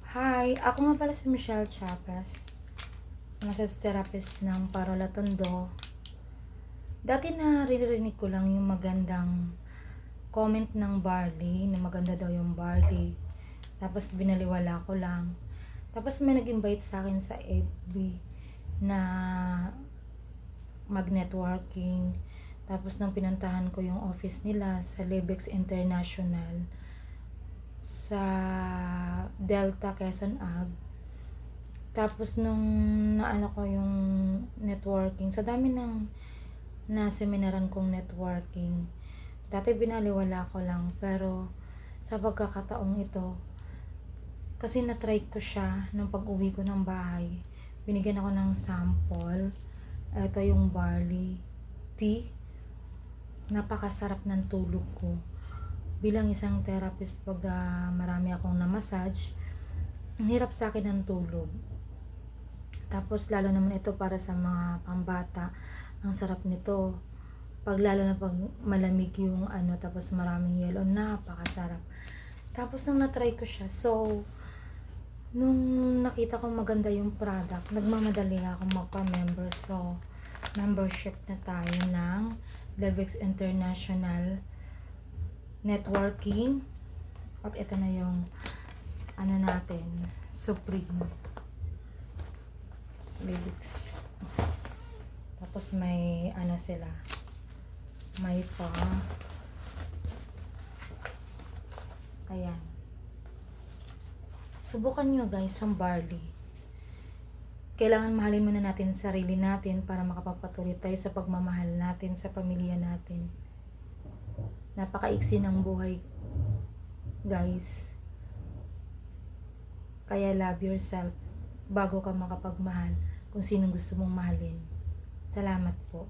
Hi, ako nga pala si Michelle Chavez, massage therapist ng Parola Tondo. Dati naririnig ko lang yung magandang comment ng Barley, na maganda daw yung Barley. Tapos binaliwala ko lang. Tapos may nag-invite sa akin sa FB na mag-networking. Tapos nang pinuntahan ko yung office nila sa Lebex International sa Delta, Quezon Ave. Tapos nung naano ko yung networking, sa dami ng seminaran kong networking, dati binaliwala ko lang, pero sa pagkakataong ito, kasi na-try ko siya nung pag-uwi ko ng bahay, binigyan ako ng sample. Ito yung barley tea, napakasarap ng tulog ko bilang isang therapist. Pag marami akong na-massage, ang hirap sa akin ng tulog. Tapos lalo naman ito para sa mga pambata, ang sarap nito. Lalo na pag malamig yung tapos maraming yelo, napakasarap. Tapos nung na-try ko siya, so nung nakita ko maganda yung product, nagmamadali akong magpa-member. So membership na tayo ng Levex International Networking. At ito na yung natin, Supreme Levex. Tapos may sila, may pa, ayan. Subukan nyo guys ang barley. Kailangan mahalin muna natin sarili natin para makapagpatuloy tayo sa pagmamahal natin sa pamilya natin. Napakaiksi ng buhay guys, kaya love yourself bago ka makapagmahal kung sinong gusto mong mahalin. Salamat po.